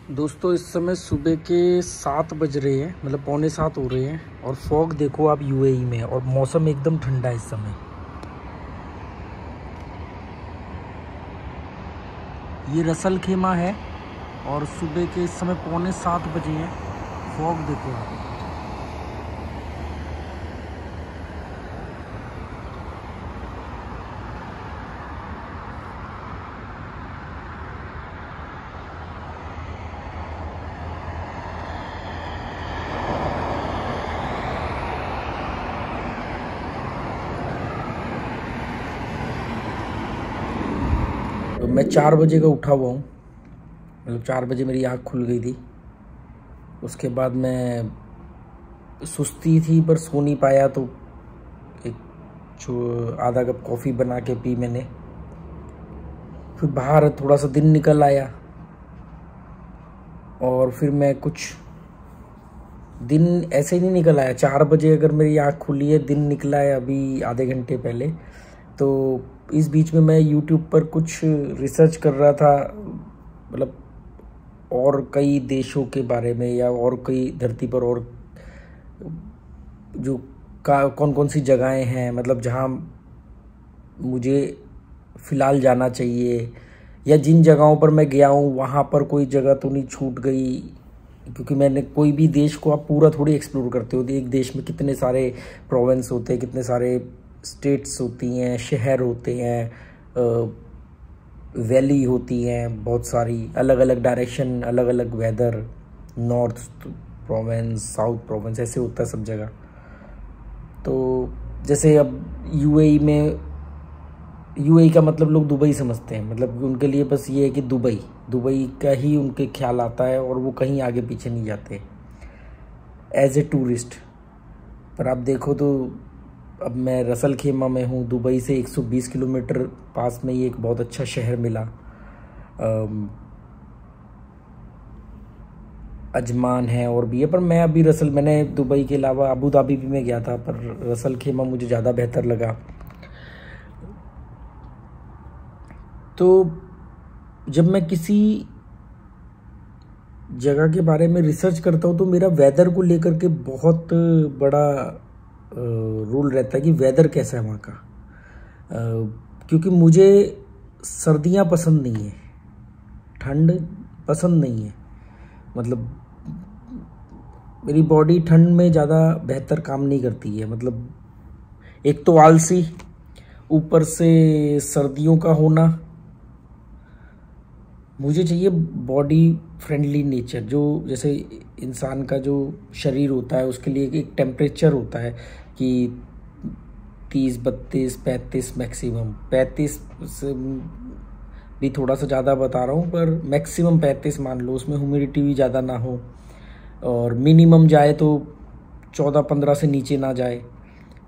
दोस्तों इस समय सुबह के 7 बज रहे हैं, मतलब पौने 7 हो रहे हैं और फॉग देखो आप यूएई में, और मौसम एकदम ठंडा है इस समय। ये रसल खेमा है और सुबह के इस समय पौने 7 बजे हैं। फॉग देखो आप। तो मैं 4 बजे का उठा हुआ हूँ, मतलब 4 बजे मेरी आँख खुल गई थी। उसके बाद मैं सुस्ती थी पर सो नहीं पाया, तो एक जो आधा कप कॉफ़ी बना के पी मैंने। फिर बाहर थोड़ा सा दिन निकल आया और फिर मैं कुछ दिन ऐसे ही नहीं निकल आया। 4 बजे अगर मेरी आँख खुली है, दिन निकला है अभी आधे घंटे पहले। तो इस बीच में मैं YouTube पर कुछ रिसर्च कर रहा था, मतलब और कई देशों के बारे में या और कई धरती पर और जो कौन कौन सी जगहें हैं, मतलब जहाँ मुझे फ़िलहाल जाना चाहिए, या जिन जगहों पर मैं गया हूँ वहाँ पर कोई जगह तो नहीं छूट गई। क्योंकि मैंने कोई भी देश को आप पूरा थोड़ी एक्सप्लोर करते हो। एक देश में कितने सारे प्रोविंस होते हैं, कितने सारे स्टेट्स होती हैं, शहर होते हैं, वैली होती हैं, बहुत सारी अलग अलग डायरेक्शन, अलग अलग weather, north province, south province, ऐसे होता है सब जगह। तो जैसे अब यूएई में, यूएई का मतलब लोग दुबई समझते हैं, मतलब उनके लिए बस ये है कि दुबई का ही उनके ख्याल आता है और वो कहीं आगे पीछे नहीं जाते एज ए टूरिस्ट। पर आप देखो तो अब मैं रसल खेमा में हूँ, दुबई से 120 किलोमीटर पास में ही एक बहुत अच्छा शहर मिला, अजमान है और भी है। पर मैं अभी मैंने दुबई के अलावा अबू धाबी भी में गया था, पर रसल खेमा मुझे ज़्यादा बेहतर लगा। तो जब मैं किसी जगह के बारे में रिसर्च करता हूँ तो मेरा वेदर को लेकर के बहुत बड़ा रूल रहता है कि वेदर कैसा है वहाँ का। क्योंकि मुझे सर्दियाँ पसंद नहीं है, ठंड पसंद नहीं है। मतलब मेरी बॉडी ठंड में ज़्यादा बेहतर काम नहीं करती है। मतलब एक तो आलसी, ऊपर से सर्दियों का होना। मुझे चाहिए बॉडी फ्रेंडली नेचर, जो जैसे इंसान का जो शरीर होता है उसके लिए एक टेम्परेचर होता है कि 30, 32, 35 मैक्सिमम। 35 से भी थोड़ा सा ज़्यादा बता रहा हूँ, पर मैक्सिमम 35 मान लो। उसमें ह्यूमिडिटी भी ज़्यादा ना हो और मिनिमम जाए तो 14-15 से नीचे ना जाए।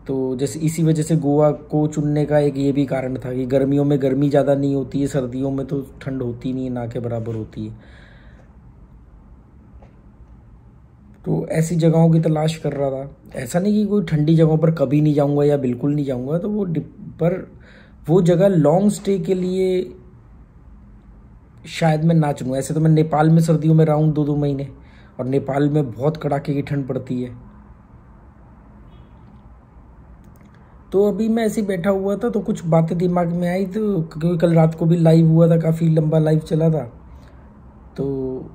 तो जैसे इसी वजह से गोवा को चुनने का एक ये भी कारण था कि गर्मियों में गर्मी ज़्यादा नहीं होती है, सर्दियों में तो ठंड होती नहीं है, ना के बराबर होती है। तो ऐसी जगहों की तलाश कर रहा था। ऐसा नहीं कि कोई ठंडी जगहों पर कभी नहीं जाऊंगा या बिल्कुल नहीं जाऊंगा, तो पर वो जगह लॉन्ग स्टे के लिए शायद मैं ना चुनूँ। ऐसे तो मैं नेपाल में सर्दियों में रहा हूँ 2-2 महीने, और नेपाल में बहुत कड़ाके की ठंड पड़ती है। तो अभी मैं ऐसे ही बैठा हुआ था तो कुछ बातें दिमाग में आई, तो क्योंकि कल रात को भी लाइव हुआ था, काफ़ी लंबा लाइव चला था। तो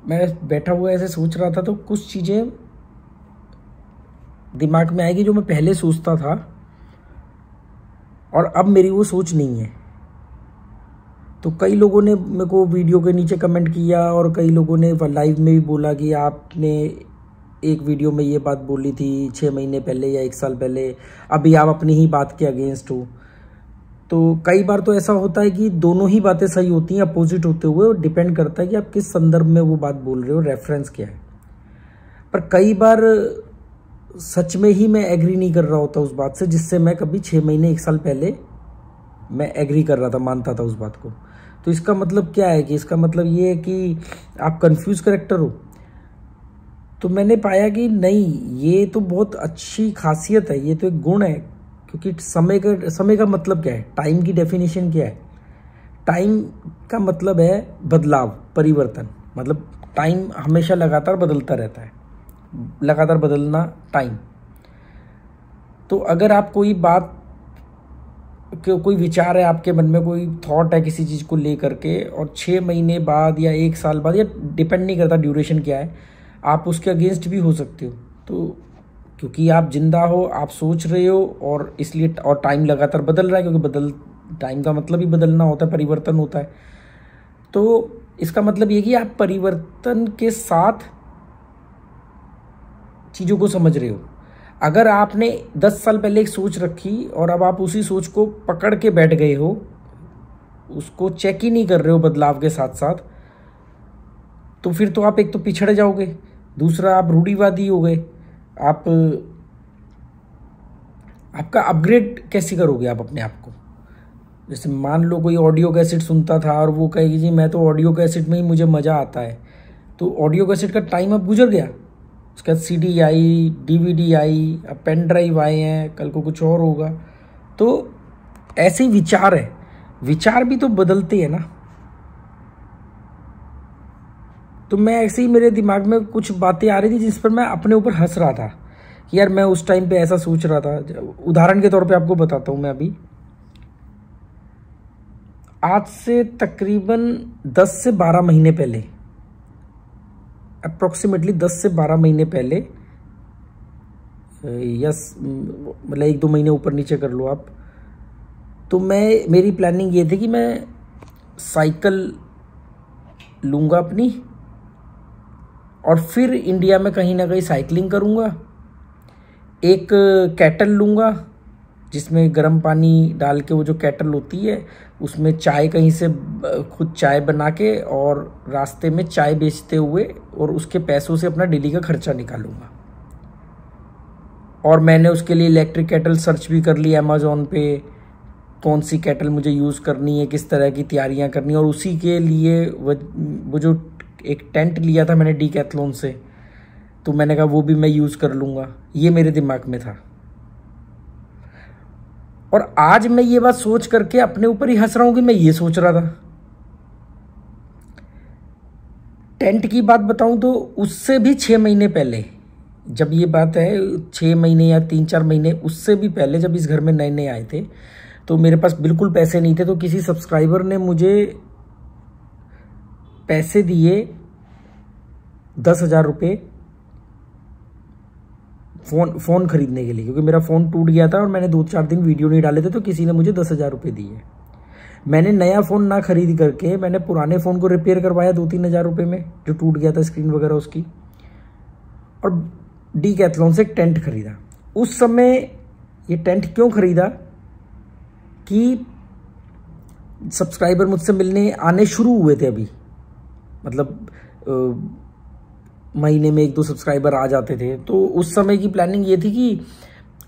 मैं बैठा हुआ ऐसे सोच रहा था, तो कुछ चीज़ें दिमाग में आएगी जो मैं पहले सोचता था और अब मेरी वो सोच नहीं है। तो कई लोगों ने मेरे को वीडियो के नीचे कमेंट किया और कई लोगों ने लाइव में भी बोला कि आपने एक वीडियो में ये बात बोली थी 6 महीने पहले या 1 साल पहले, अभी आप अपनी ही बात के अगेंस्ट हो। तो कई बार तो ऐसा होता है कि दोनों ही बातें सही होती हैं अपोजिट होते हुए, और डिपेंड करता है कि आप किस संदर्भ में वो बात बोल रहे हो, रेफरेंस क्या है। पर कई बार सच में ही मैं एग्री नहीं कर रहा होता उस बात से जिससे मैं कभी 6 महीने 1 साल पहले मैं एग्री कर रहा था, मानता था उस बात को। तो इसका मतलब क्या है कि इसका मतलब ये है कि आप कंफ्यूज करेक्टर हो। तो मैंने पाया कि नहीं, ये तो बहुत अच्छी खासियत है, ये तो एक गुण है। क्योंकि समय का मतलब क्या है, टाइम की डेफिनेशन क्या है? टाइम का मतलब है बदलाव, परिवर्तन। मतलब टाइम हमेशा लगातार बदलता रहता है, लगातार बदलना टाइम। तो अगर आप कोई बात, कोई विचार है आपके मन में, कोई थॉट है किसी चीज़ को लेकर के, और 6 महीने बाद या 1 साल बाद, या डिपेंड नहीं करता ड्यूरेशन क्या है, आप उसके अगेंस्ट भी हो सकते हो। तो क्योंकि आप जिंदा हो, आप सोच रहे हो, और इसलिए, और टाइम लगातार बदल रहा है, क्योंकि टाइम का मतलब ही बदलना होता है, परिवर्तन होता है। तो इसका मतलब ये कि आप परिवर्तन के साथ चीज़ों को समझ रहे हो। अगर आपने 10 साल पहले एक सोच रखी और अब आप उसी सोच को पकड़ के बैठ गए हो, उसको चेक ही नहीं कर रहे हो बदलाव के साथ साथ, तो फिर तो आप एक तो पिछड़ जाओगे, दूसरा आप रूढ़िवादी हो गए। आपका अपग्रेड कैसे करोगे आप अपने आप को? जैसे मान लो कोई ऑडियो कैसेट सुनता था और वो कहेगी जी मैं तो ऑडियो कैसेट में ही मुझे मज़ा आता है, तो ऑडियो कैसेट का टाइम अब गुजर गया। उसके बाद CD आई, DVD आई, अब पेन ड्राइव आए हैं, कल को कुछ और होगा। तो ऐसे ही विचार है, विचार भी तो बदलते हैं ना। तो मैं ऐसे ही, मेरे दिमाग में कुछ बातें आ रही थी जिस पर मैं अपने ऊपर हंस रहा था कि यार मैं उस टाइम पे ऐसा सोच रहा था। उदाहरण के तौर पे आपको बताता हूँ, मैं अभी आज से तकरीबन 10 से 12 महीने पहले, अप्रोक्सीमेटली 10 से 12 महीने पहले, यस मतलब 1-2 महीने ऊपर नीचे कर लो आप, तो मेरी प्लानिंग ये थी कि मैं साइकिल लूँगा अपनी, और फिर इंडिया में कहीं ना कहीं साइकिलिंग करूँगा। एक कैटल लूँगा जिसमें गर्म पानी डाल के, वो जो कैटल होती है उसमें चाय, कहीं से खुद चाय बना के, और रास्ते में चाय बेचते हुए, और उसके पैसों से अपना डेली का खर्चा निकालूंगा। और मैंने उसके लिए इलेक्ट्रिक कैटल सर्च भी कर ली अमेज़ॉन पे, कौन सी कैटल मुझे यूज़ करनी है, किस तरह की तैयारियां करनी है। और उसी के लिए वो जो एक टेंट लिया था मैंने डीकैथलॉन से, तो मैंने कहा वो भी मैं यूज़ कर लूँगा। ये मेरे दिमाग में था, और आज मैं ये बात सोच करके अपने ऊपर ही हंस रहा हूं कि मैं ये सोच रहा था। टेंट की बात बताऊं तो उससे भी 6 महीने पहले, जब ये बात है 6 महीने या 3-4 महीने उससे भी पहले, जब इस घर में नए नए आए थे, तो मेरे पास बिल्कुल पैसे नहीं थे। तो किसी सब्सक्राइबर ने मुझे पैसे दिए 10,000 रुपये फ़ोन खरीदने के लिए, क्योंकि मेरा फ़ोन टूट गया था और मैंने 2-4 दिन वीडियो नहीं डाले थे। तो किसी ने मुझे 10,000 रुपये दिए। मैंने नया फ़ोन ना खरीद करके मैंने पुराने फ़ोन को रिपेयर करवाया 2-3 हज़ार रुपये में, जो टूट गया था स्क्रीन वगैरह उसकी, और डीकैथलॉन से एक टेंट खरीदा। उस समय ये टेंट क्यों खरीदा कि सब्सक्राइबर मुझसे मिलने आने शुरू हुए थे अभी, मतलब महीने में 1-2 सब्सक्राइबर आ जाते थे। तो उस समय की प्लानिंग ये थी कि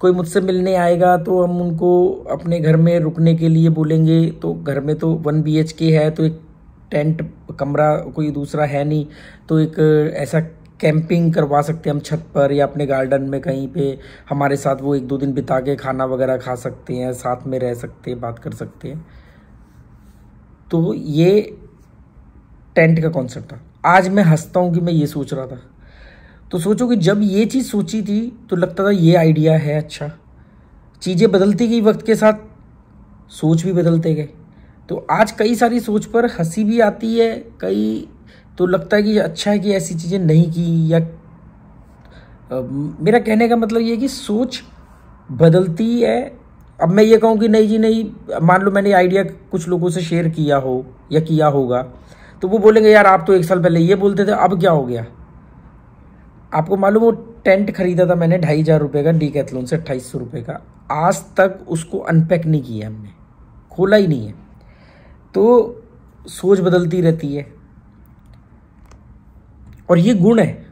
कोई मुझसे मिलने आएगा तो हम उनको अपने घर में रुकने के लिए बोलेंगे। तो घर में तो 1 BHK है, तो एक टेंट कमरा कोई दूसरा है नहीं, तो एक ऐसा कैंपिंग करवा सकते हैं हम छत पर या अपने गार्डन में कहीं पे, हमारे साथ वो 1-2 दिन बिता के खाना वगैरह खा सकते हैं, साथ में रह सकते हैं, बात कर सकते हैं। तो ये टेंट का कॉन्सेप्ट था। आज मैं हंसता हूँ कि मैं ये सोच रहा था। तो सोचो कि जब ये चीज़ सोची थी तो लगता था ये आइडिया है अच्छा। चीज़ें बदलती गई वक्त के साथ, सोच भी बदलते गए। तो आज कई सारी सोच पर हंसी भी आती है, कई तो लगता है कि अच्छा है कि ऐसी चीज़ें नहीं की। या मेरा कहने का मतलब ये है कि सोच बदलती है। अब मैं ये कहूँ कि नहीं जी नहीं, मान लो मैंने आइडिया कुछ लोगों से शेयर किया हो या किया होगा, तो वो बोलेंगे यार आप तो 1 साल पहले ये बोलते थे, अब क्या हो गया। आपको मालूम, वो टेंट खरीदा था मैंने 2,500 रुपये का डीकैथलॉन से, 2,800 रुपये का। आज तक उसको अनपैक नहीं किया हमने, खोला ही नहीं है। तो सोच बदलती रहती है, और ये गुण है,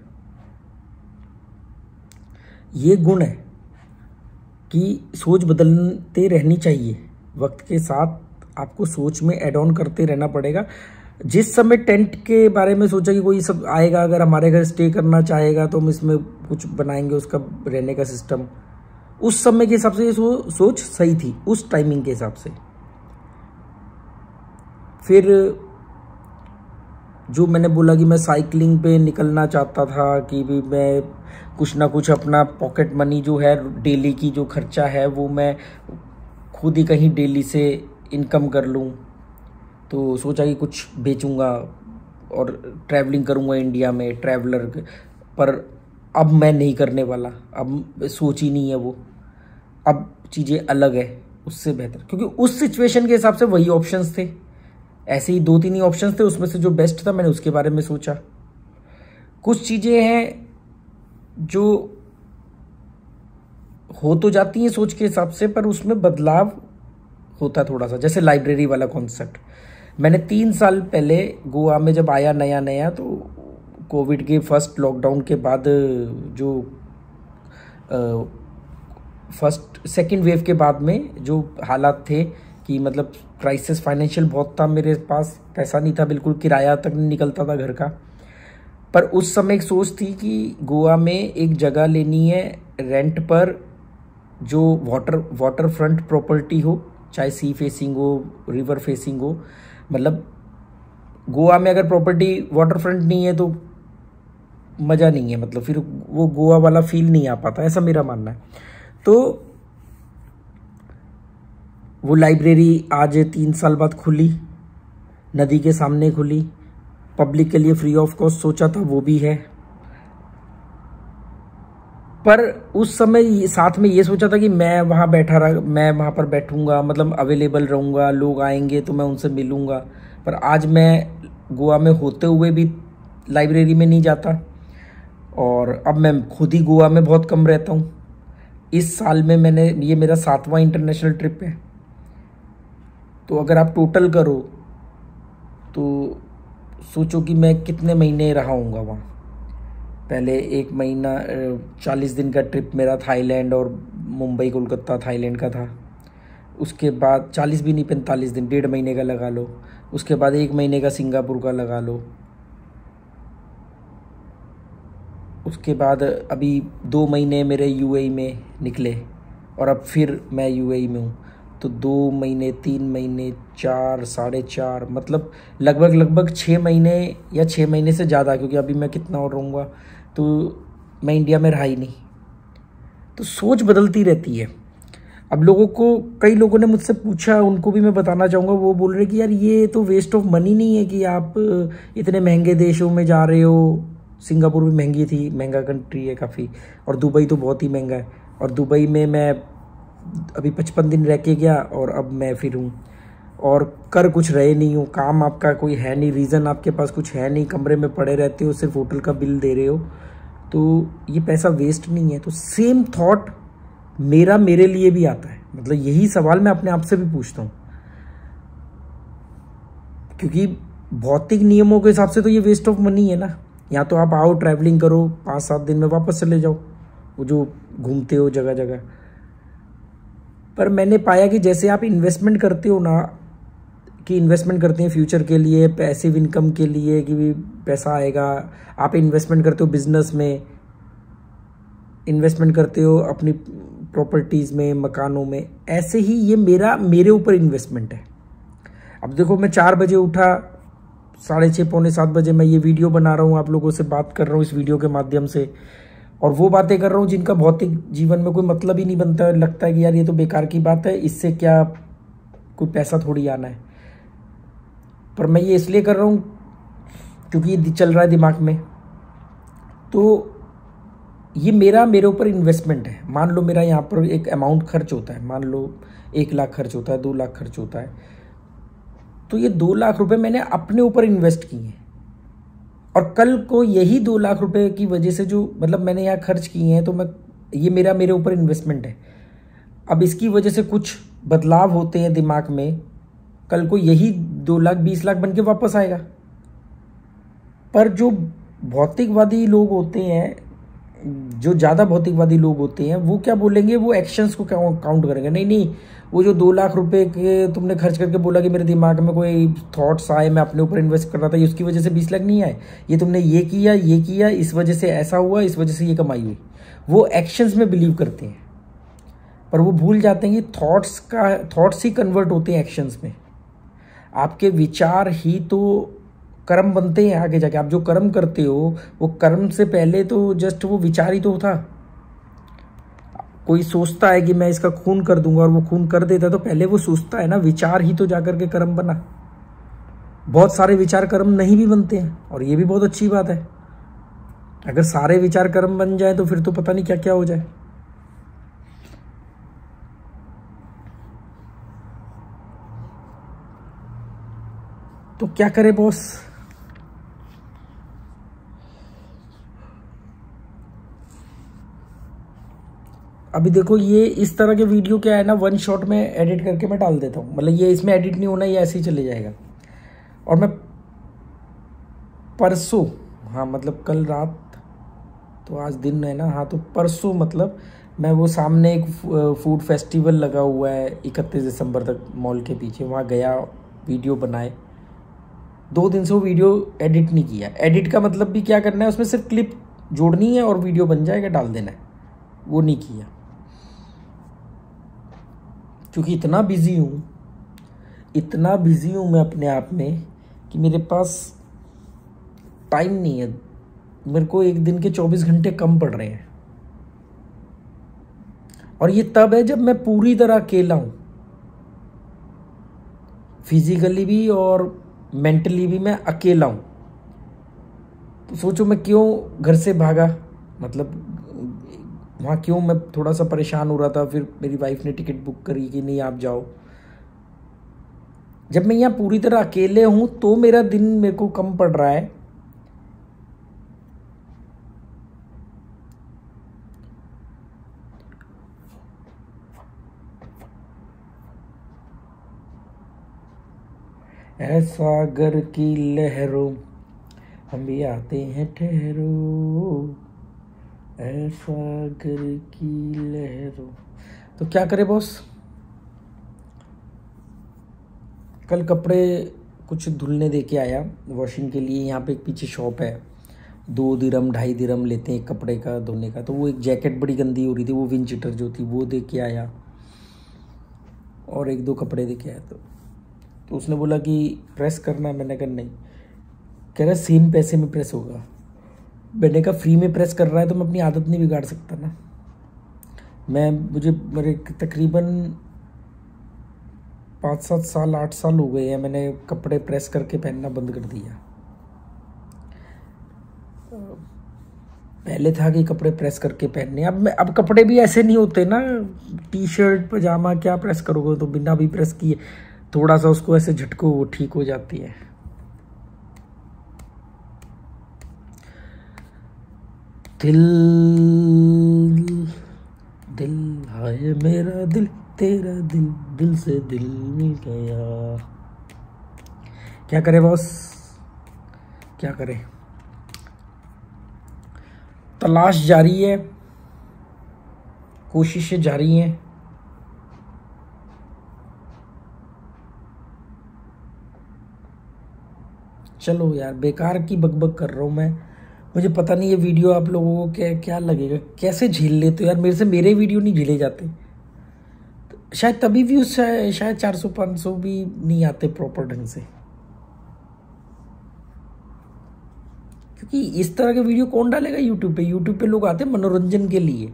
ये गुण है कि सोच बदलते रहनी चाहिए। वक्त के साथ आपको सोच में ऐड ऑन करते रहना पड़ेगा। जिस समय टेंट के बारे में सोचा कि कोई सब आएगा, अगर हमारे घर स्टे करना चाहेगा तो हम इसमें कुछ बनाएंगे उसका रहने का सिस्टम, उस समय के हिसाब से ये सोच सही थी, उस टाइमिंग के हिसाब से। फिर जो मैंने बोला कि मैं साइकिलिंग पे निकलना चाहता था, कि भी मैं कुछ ना कुछ अपना पॉकेट मनी जो है, डेली की जो खर्चा है वो मैं खुद ही कहीं डेली से इनकम कर लूँ। तो सोचा कि कुछ बेचूंगा और ट्रैवलिंग करूंगा इंडिया में, ट्रैवलर। पर अब मैं नहीं करने वाला, अब सोच ही नहीं है वो, अब चीज़ें अलग है उससे बेहतर, क्योंकि उस सिचुएशन के हिसाब से वही ऑप्शंस थे। ऐसे ही 2-3 ही ऑप्शंस थे, उसमें से जो बेस्ट था मैंने उसके बारे में सोचा। कुछ चीज़ें हैं जो हो तो जाती हैं सोच के हिसाब से, पर उसमें बदलाव होता थोड़ा सा, जैसे लाइब्रेरी वाला कॉन्सेप्ट। मैंने 3 साल पहले गोवा में जब आया नया नया, तो कोविड के फर्स्ट लॉकडाउन के बाद जो फर्स्ट सेकंड वेव के बाद में जो हालात थे कि मतलब क्राइसिस, फाइनेंशियल बहुत था, मेरे पास पैसा नहीं था बिल्कुल, किराया तक नहीं निकलता था घर का। पर उस समय एक सोच थी कि गोवा में एक जगह लेनी है रेंट पर, जो वाटर फ्रंट प्रॉपर्टी हो, चाहे सी फेसिंग हो, रिवर फेसिंग हो। मतलब गोवा में अगर प्रॉपर्टी वाटर फ्रंट नहीं है तो मज़ा नहीं है, मतलब फिर वो गोवा वाला फील नहीं आ पाता, ऐसा मेरा मानना है। तो वो लाइब्रेरी आज 3 साल बाद खुली, नदी के सामने खुली, पब्लिक के लिए फ्री ऑफ कॉस्ट सोचा था, वो भी है। पर उस समय साथ में ये सोचा था कि मैं वहाँ बैठा रहा, मैं वहाँ पर बैठूंगा, मतलब अवेलेबल रहूँगा, लोग आएंगे तो मैं उनसे मिलूँगा। पर आज मैं गोवा में होते हुए भी लाइब्रेरी में नहीं जाता, और अब मैं खुद ही गोवा में बहुत कम रहता हूँ। इस साल में ये मेरा 7वां इंटरनेशनल ट्रिप है। तो अगर आप टोटल करो तो सोचो कि मैं कितने महीने रहा हूँगा वहाँ। पहले 1 महीना 40 दिन का ट्रिप मेरा थाईलैंड और मुंबई कोलकाता थाईलैंड का था। उसके बाद 40 भी नहीं, 45 दिन, 1.5 महीने का लगा लो। उसके बाद 1 महीने का सिंगापुर का लगा लो। उसके बाद अभी 2 महीने मेरे यूएई में निकले, और अब फिर मैं यूएई में हूँ। तो 2 महीने, 3 महीने, 4, 4.5, मतलब लगभग 6 महीने, या 6 महीने से ज़्यादा, क्योंकि अभी मैं कितना और रहूँगा, तो मैं इंडिया में रहा ही नहीं। तो सोच बदलती रहती है। अब कई लोगों ने मुझसे पूछा, उनको भी मैं बताना चाहूँगा, वो बोल रहे कि यार ये तो वेस्ट ऑफ मनी नहीं है कि आप इतने महंगे देशों में जा रहे हो। सिंगापुर भी महंगी थी, महंगा कंट्री है काफ़ी, और दुबई तो बहुत ही महंगा है। और दुबई में मैं अभी 55 दिन रह के गया, और अब मैं फिर हूँ, और कर कुछ रहे नहीं हूँ। काम आपका कोई है नहीं, रीज़न आपके पास कुछ है नहीं, कमरे में पड़े रहते हो, सिर्फ होटल का बिल दे रहे हो, तो ये पैसा वेस्ट नहीं है। तो सेम थॉट मेरे लिए भी आता है, मतलब यही सवाल मैं अपने आप से भी पूछता हूँ, क्योंकि भौतिक नियमों के हिसाब से तो ये वेस्ट ऑफ मनी है ना। या तो आप आओ, ट्रैवलिंग करो, 5-7 दिन में वापस चले जाओ, वो जो घूमते हो जगह जगह। पर मैंने पाया कि जैसे आप इन्वेस्टमेंट करते हो ना, कि इन्वेस्टमेंट करते हैं फ्यूचर के लिए, पैसिव इनकम के लिए, कि भी पैसा आएगा, आप इन्वेस्टमेंट करते हो बिजनेस में, इन्वेस्टमेंट करते हो अपनी प्रॉपर्टीज़ में, मकानों में, ऐसे ही ये मेरे ऊपर इन्वेस्टमेंट है। अब देखो, मैं 4 बजे उठा, 6:30 पौने 7 बजे मैं ये वीडियो बना रहा हूँ, आप लोगों से बात कर रहा हूँ इस वीडियो के माध्यम से, और वो बातें कर रहा हूँ जिनका भौतिक जीवन में कोई मतलब ही नहीं बनता। लगता है कि यार ये तो बेकार की बात है, इससे क्या कोई पैसा थोड़ी आना है। पर मैं ये इसलिए कर रहा हूँ क्योंकि ये चल रहा है दिमाग में। तो ये मेरे ऊपर इन्वेस्टमेंट है। मान लो मेरा यहाँ पर एक अमाउंट खर्च होता है, मान लो 1 लाख खर्च होता है, 2 लाख खर्च होता है, तो ये 2 लाख रुपए मैंने अपने ऊपर इन्वेस्ट किए हैं, और कल को यही 2 लाख रुपए की वजह से जो मतलब मैंने यहाँ खर्च किए हैं, तो ये मेरे ऊपर इन्वेस्टमेंट है। अब इसकी वजह से कुछ बदलाव होते हैं दिमाग में, कल को यही 2 लाख 20 लाख बन के वापस आएगा। पर जो भौतिकवादी लोग होते हैं, जो ज़्यादा भौतिकवादी लोग होते हैं, वो क्या बोलेंगे, वो एक्शंस को काउंट करेंगे। नहीं, वो जो 2 लाख रुपए के तुमने खर्च करके बोला कि मेरे दिमाग में कोई थॉट्स आए, मैं अपने ऊपर इन्वेस्ट कर रहा था, उसकी वजह से 20 लाख नहीं आए, ये तुमने ये किया, इस वजह से ऐसा हुआ, इस वजह से ये कमाई हुई। वो एक्शंस में बिलीव करते हैं, पर वो भूल जाते हैं कि थॉट्स ही कन्वर्ट होते हैं एक्शंस में। आपके विचार ही तो कर्म बनते हैं आगे जाके। आप जो कर्म करते हो वो कर्म से पहले तो जस्ट वो विचार ही तो था। कोई सोचता है कि मैं इसका खून कर दूंगा और वो खून कर देता है, तो पहले वो सोचता है ना, विचार ही तो जाकर के कर्म बना। बहुत सारे विचार कर्म नहीं भी बनते हैं, और ये भी बहुत अच्छी बात है। अगर सारे विचार कर्म बन जाए तो फिर तो पता नहीं क्या क्या हो जाए। तो क्या करे बॉस। अभी देखो, ये इस तरह के वीडियो क्या है ना, वन शॉट में एडिट करके मैं डाल देता हूँ। मतलब ये इसमें एडिट नहीं होना, ये ऐसे ही चले जाएगा। और मैं परसों, हाँ मतलब कल रात, तो आज दिन है ना, हाँ तो परसों मतलब मैं वो सामने एक फूड फेस्टिवल लगा हुआ है 31 दिसंबर तक मॉल के पीछे, वहाँ गया, वीडियो बनाए। 2 दिन से वो वीडियो एडिट नहीं किया। एडिट का मतलब भी क्या करना है, उसमें सिर्फ क्लिप जोड़नी है और वीडियो बन जाएगा, डाल देना है, वो नहीं किया। क्योंकि इतना बिजी हूँ मैं अपने आप में कि मेरे पास टाइम नहीं है। मेरे को एक दिन के 24 घंटे कम पड़ रहे हैं, और ये तब है जब मैं पूरी तरह अकेला हूं, फिजिकली भी और मेंटली भी मैं अकेला हूं। तो सोचो मैं क्यों घर से भागा, मतलब वहाँ क्यों मैं थोड़ा सा परेशान हो रहा था। फिर मेरी वाइफ ने टिकट बुक करी कि नहीं आप जाओ। जब मैं यहाँ पूरी तरह अकेले हूं तो मेरा दिन मेरे को कम पड़ रहा है। ऐ सागर की लहरों हम भी आते हैं ठहरो, ऐ सागर की लहरों। तो क्या करे बॉस, कल कपड़े कुछ धुलने दे के आया वॉशिंग के लिए। यहाँ पे एक पीछे शॉप है, 2 दिरम 2.5 दिरम लेते हैं एक कपड़े का धोने का। तो वो एक जैकेट बड़ी गंदी हो रही थी, वो विंचीटर जो थी वो दे के आया, और 1-2 कपड़े दे के आया। तो उसने बोला कि प्रेस करना है, मैंने कहा नहीं। कह रहा सेम पैसे में प्रेस होगा। मैंने कहा फ्री में प्रेस कर रहा है तो मैं अपनी आदत नहीं बिगाड़ सकता ना। मेरे तकरीबन 5-7 साल 8 साल हो गए हैं मैंने कपड़े प्रेस करके पहनना बंद कर दिया। पहले था कि कपड़े प्रेस करके पहनने, अब कपड़े भी ऐसे नहीं होते ना। टी शर्ट पजामा क्या प्रेस करोगे, तो बिना भी प्रेस किए थोड़ा सा उसको ऐसे झटको वो ठीक हो जाती है। दिल दिल हाय मेरा दिल, तेरा दिल, दिल से दिल मिल गया। क्या करे बॉस, क्या करे। तलाश जारी है, कोशिशें जारी हैं। चलो यार, बेकार की बकबक कर रहा हूँ मैं। मुझे पता नहीं ये वीडियो आप लोगों को क्या लगेगा, कैसे झेल लेते हो यार। मेरे वीडियो नहीं झेले जाते, तो शायद तभी व्यूज शायद 400-500 भी नहीं आते प्रॉपर ढंग से। क्योंकि इस तरह के वीडियो कौन डालेगा यूट्यूब पे। यूट्यूब पे लोग आते हैं मनोरंजन के लिए,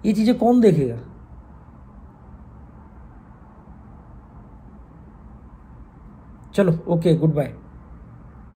ये चीजें कौन देखेगा। चलो ओके, गुड बाय।